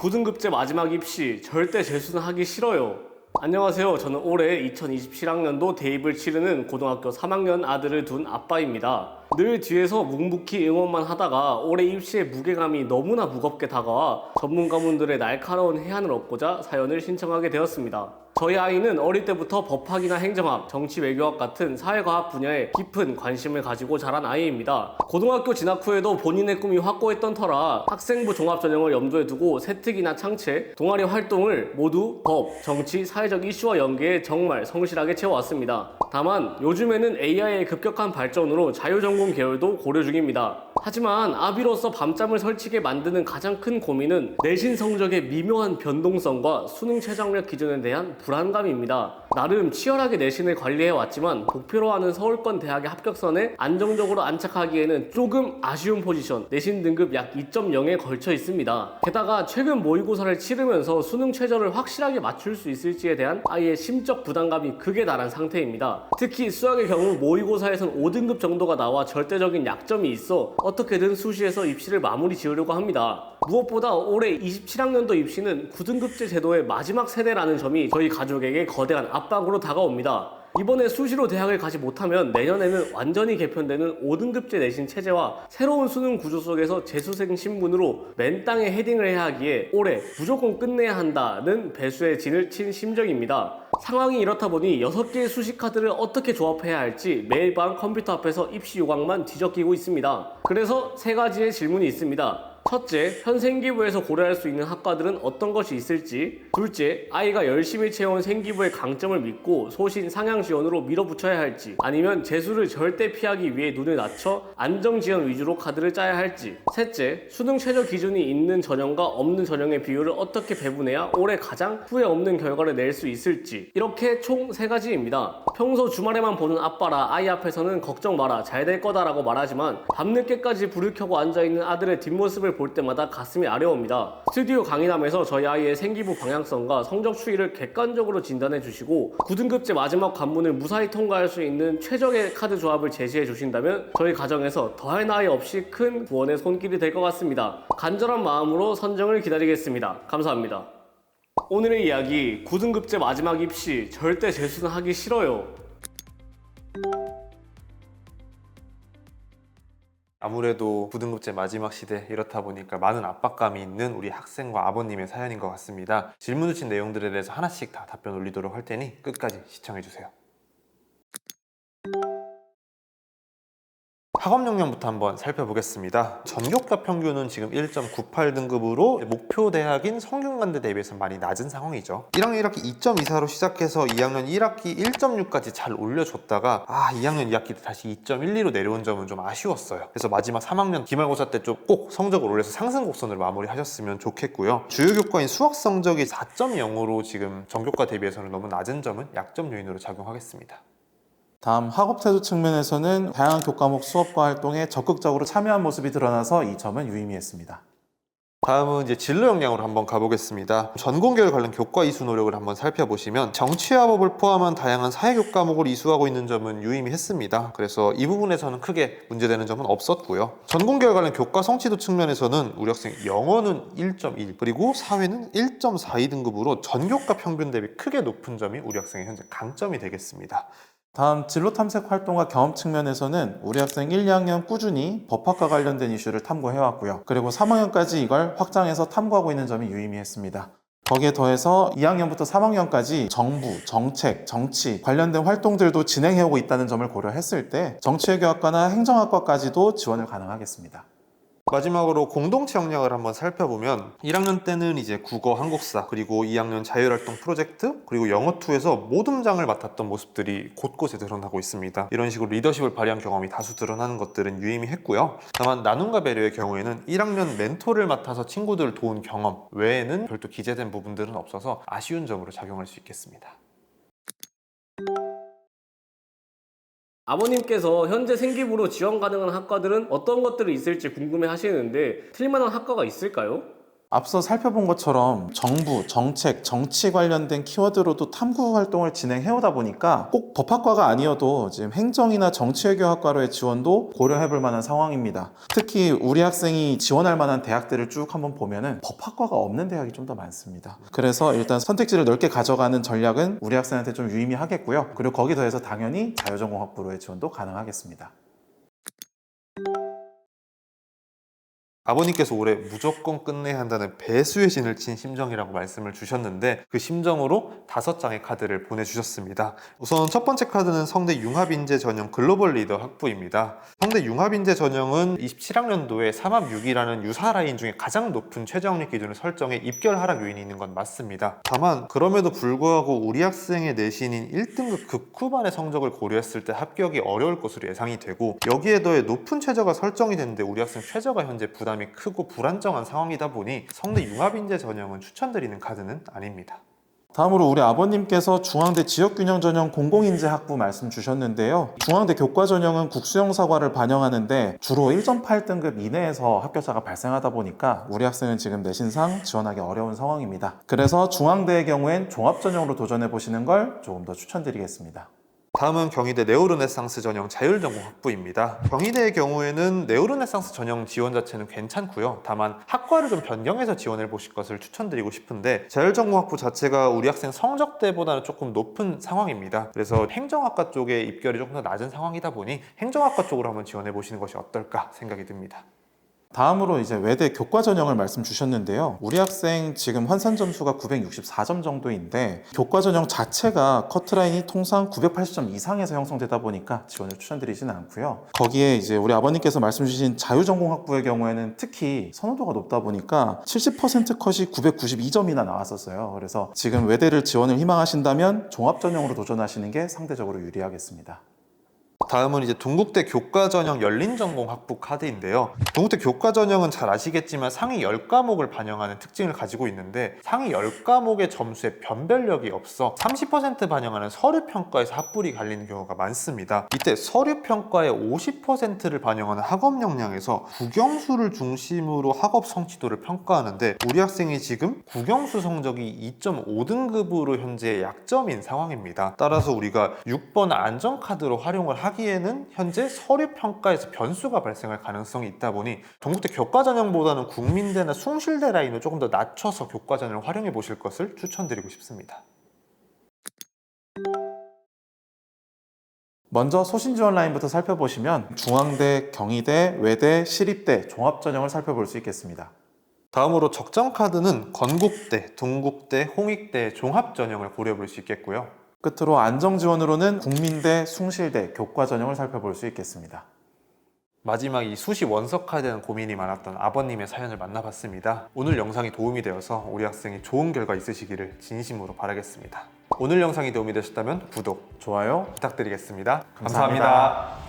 고등급제 마지막 입시 절대 재수는 하기 싫어요. 안녕하세요. 저는 올해 2027학년도 대입을 치르는 고등학교 3학년 아들을 둔 아빠입니다. 늘 뒤에서 묵묵히 응원만 하다가 올해 입시의 무게감이 너무나 무겁게 다가와 전문가분들의 날카로운 해안을 얻고자 사연을 신청하게 되었습니다. 저희 아이는 어릴 때부터 법학이나 행정학, 정치 외교학 같은 사회과학 분야에 깊은 관심을 가지고 자란 아이입니다. 고등학교 진학 후에도 본인의 꿈이 확고했던 터라 학생부 종합전형을 염두에 두고 세특이나 창체, 동아리 활동을 모두 법, 정치, 사회적 이슈와 연계해 정말 성실하게 채워왔습니다. 다만 요즘에는 AI의 급격한 발전으로 자유전공 계열도 고려 중입니다. 하지만 아비로서 밤잠을 설치게 만드는 가장 큰 고민은 내신 성적의 미묘한 변동성과 수능 최저학력 기준에 대한 불안감입니다. 나름 치열하게 내신을 관리해왔지만 목표로 하는 서울권 대학의 합격선에 안정적으로 안착하기에는 조금 아쉬운 포지션, 내신 등급 약 2.0에 걸쳐 있습니다. 게다가 최근 모의고사를 치르면서 수능 최저를 확실하게 맞출 수 있을지에 대한 아이의 심적 부담감이 극에 달한 상태입니다. 특히 수학의 경우 모의고사에선 5등급 정도가 나와 절대적인 약점이 있어 어떻게든 수시에서 입시를 마무리 지으려고 합니다. 무엇보다 올해 27학년도 입시는 9등급제 제도의 마지막 세대라는 점이 저희 가족에게 거대한 압박으로 다가옵니다. 이번에 수시로 대학을 가지 못하면 내년에는 완전히 개편되는 5등급제 내신 체제와 새로운 수능 구조 속에서 재수생 신분으로 맨 땅에 헤딩을 해야 하기에 올해 무조건 끝내야 한다는 배수의 진을 친 심정입니다. 상황이 이렇다 보니 6개의 수시 카드를 어떻게 조합해야 할지 매일 밤 컴퓨터 앞에서 입시 요강만 뒤적이고 있습니다. 그래서 3가지의 질문이 있습니다. 첫째, 현 생기부에서 고려할 수 있는 학과들은 어떤 것이 있을지. 둘째, 아이가 열심히 채운 생기부의 강점을 믿고 소신 상향 지원으로 밀어붙여야 할지, 아니면 재수를 절대 피하기 위해 눈을 낮춰 안정 지원 위주로 카드를 짜야 할지. 셋째, 수능 최저 기준이 있는 전형과 없는 전형의 비율을 어떻게 배분해야 올해 가장 후회 없는 결과를 낼 수 있을지. 이렇게 총 3가지입니다. 평소 주말에만 보는 아빠라 아이 앞에서는 걱정 마라, 잘 될 거다라고 말하지만 밤늦게까지 불을 켜고 앉아있는 아들의 뒷모습을 볼 때마다 가슴이 아려옵니다. 스튜디오 강의담에서 저희 아이의 생기부 방향성과 성적 추이를 객관적으로 진단해 주시고 9등급제 마지막 관문을 무사히 통과할 수 있는 최적의 카드 조합을 제시해 주신다면 저희 가정에서 더할 나위 없이 큰 구원의 손길이 될 것 같습니다. 간절한 마음으로 선정을 기다리겠습니다. 감사합니다. 오늘의 이야기, 9등급제 마지막 입시 절대 재수는 하기 싫어요. 아무래도 9등급제 마지막 시대, 이렇다 보니까 많은 압박감이 있는 우리 학생과 아버님의 사연인 것 같습니다. 질문 주신 내용들에 대해서 하나씩 다 답변 올리도록 할 테니 끝까지 시청해주세요. 학업 역량부터 한번 살펴보겠습니다. 전교과 평균은 지금 1.98등급으로 목표 대학인 성균관대 대비해서 많이 낮은 상황이죠. 1학년 1학기 2.24로 시작해서 2학년 1학기 1.6까지 잘 올려줬다가 2학년 2학기 때 다시 2.12로 내려온 점은 좀 아쉬웠어요. 그래서 마지막 3학년 기말고사 때 좀 꼭 성적을 올려서 상승 곡선으로 마무리하셨으면 좋겠고요. 주요 교과인 수학 성적이 4.0으로 지금 전교과 대비해서는 너무 낮은 점은 약점 요인으로 작용하겠습니다. 다음 학업태도 측면에서는 다양한 교과목 수업과 활동에 적극적으로 참여한 모습이 드러나서 이 점은 유의미했습니다. 다음은 이제 진로 역량으로 한번 가보겠습니다. 전공계열 관련 교과 이수 노력을 한번 살펴보시면 정치와 법을 포함한 다양한 사회교과목을 이수하고 있는 점은 유의미했습니다. 그래서 이 부분에서는 크게 문제되는 점은 없었고요. 전공계열 관련 교과 성취도 측면에서는 우리 학생 영어는 1.1 그리고 사회는 1.42등급으로 전교과 평균 대비 크게 높은 점이 우리 학생의 현재 강점이 되겠습니다. 다음 진로 탐색 활동과 경험 측면에서는 우리 학생 1, 2학년 꾸준히 법학과 관련된 이슈를 탐구해왔고요. 그리고 3학년까지 이걸 확장해서 탐구하고 있는 점이 유의미했습니다. 거기에 더해서 2학년부터 3학년까지 정부, 정책, 정치 관련된 활동들도 진행해오고 있다는 점을 고려했을 때 정치외교학과나 행정학과까지도 지원을 가능하겠습니다. 마지막으로 공동체 역량을 한번 살펴보면 1학년 때는 이제 국어, 한국사, 그리고 2학년 자율활동 프로젝트, 그리고 영어2에서 모둠장을 맡았던 모습들이 곳곳에 드러나고 있습니다. 이런 식으로 리더십을 발휘한 경험이 다수 드러나는 것들은 유의미했고요. 다만 나눔과 배려의 경우에는 1학년 멘토를 맡아서 친구들을 도운 경험 외에는 별도 기재된 부분들은 없어서 아쉬운 점으로 작용할 수 있겠습니다. 아버님께서 현재 생기부로 지원 가능한 학과들은 어떤 것들이 있을지 궁금해 하시는데 틀릴만한 학과가 있을까요? 앞서 살펴본 것처럼 정부, 정책, 정치 관련된 키워드로도 탐구 활동을 진행해오다 보니까 꼭 법학과가 아니어도 지금 행정이나 정치외교학과로의 지원도 고려해볼 만한 상황입니다. 특히 우리 학생이 지원할 만한 대학들을 쭉 한번 보면은 법학과가 없는 대학이 좀 더 많습니다. 그래서 일단 선택지를 넓게 가져가는 전략은 우리 학생한테 좀 유의미하겠고요. 그리고 거기 더해서 당연히 자유전공학부로의 지원도 가능하겠습니다. 아버님께서 올해 무조건 끝내야 한다는 배수의 진을 친 심정이라고 말씀을 주셨는데 그 심정으로 5장의 카드를 보내주셨습니다. 우선 첫 번째 카드는 성대 융합인재 전형 글로벌 리더 학부입니다. 성대 융합인재 전형은 27학년도에 3합6이라는 유사 라인 중에 가장 높은 최저학력 기준을 설정해 입결 하락 요인이 있는 건 맞습니다. 다만 그럼에도 불구하고 우리 학생의 내신인 1등급 극후반의 성적을 고려했을 때 합격이 어려울 것으로 예상이 되고 여기에 더해 높은 최저가 설정이 됐는데 우리 학생 최저가 현재 부담이 크고 불안정한 상황이다 보니 성대 융합인재 전형은 추천드리는 카드는 아닙니다. 다음으로 우리 아버님께서 중앙대 지역균형 전형 공공인재 학부 말씀 주셨는데요. 중앙대 교과 전형은 국수형 사과를 반영하는데 주로 1.8등급 이내에서 합격자가 발생하다 보니까 우리 학생은 지금 내신상 지원하기 어려운 상황입니다. 그래서 중앙대의 경우엔 종합 전형으로 도전해 보시는 걸 조금 더 추천드리겠습니다. 다음은 경희대 네오르네상스 전형 자율전공 학부입니다. 경희대의 경우에는 네오르네상스 전형 지원 자체는 괜찮고요. 다만 학과를 좀 변경해서 지원해 보실 것을 추천드리고 싶은데 자율전공 학부 자체가 우리 학생 성적대보다는 조금 높은 상황입니다. 그래서 행정학과 쪽에 입결이 조금 더 낮은 상황이다 보니 행정학과 쪽으로 한번 지원해 보시는 것이 어떨까 생각이 듭니다. 다음으로 이제 외대 교과 전형을 말씀 주셨는데요. 우리 학생 지금 환산 점수가 964점 정도인데 교과 전형 자체가 커트라인이 통상 980점 이상에서 형성되다 보니까 지원을 추천드리지는 않고요. 거기에 이제 우리 아버님께서 말씀 주신 자유전공학부의 경우에는 특히 선호도가 높다 보니까 70% 컷이 992점이나 나왔었어요. 그래서 지금 외대를 지원을 희망하신다면 종합 전형으로 도전하시는 게 상대적으로 유리하겠습니다. 다음은 이제 동국대 교과전형 열린전공 학부 카드인데요. 동국대 교과전형은 잘 아시겠지만 상위 10과목을 반영하는 특징을 가지고 있는데 상위 10과목의 점수에 변별력이 없어 30% 반영하는 서류평가에서 합불이 갈리는 경우가 많습니다. 이때 서류평가의 50%를 반영하는 학업 역량에서 국영수를 중심으로 학업 성취도를 평가하는데 우리 학생이 지금 국영수 성적이 2.5등급으로 현재 약점인 상황입니다. 따라서 우리가 6번 안전카드로 활용을 하기에는 현재 서류평가에서 변수가 발생할 가능성이 있다 보니 동국대 교과전형보다는 국민대나 숭실대 라인을 조금 더 낮춰서 교과전형을 활용해 보실 것을 추천드리고 싶습니다. 먼저 소신지원 라인부터 살펴보시면 중앙대, 경희대, 외대, 시립대 종합전형을 살펴볼 수 있겠습니다. 다음으로 적정 카드는 건국대, 동국대, 홍익대 종합전형을 고려해 볼 수 있겠고요. 끝으로 안정지원으로는 국민대, 숭실대 교과 전형을 살펴볼 수 있겠습니다. 마지막 이 수시 원서카에 대한 고민이 많았던 아버님의 사연을 만나봤습니다. 오늘 영상이 도움이 되어서 우리 학생이 좋은 결과 있으시기를 진심으로 바라겠습니다. 오늘 영상이 도움이 되셨다면 구독, 좋아요 부탁드리겠습니다. 감사합니다.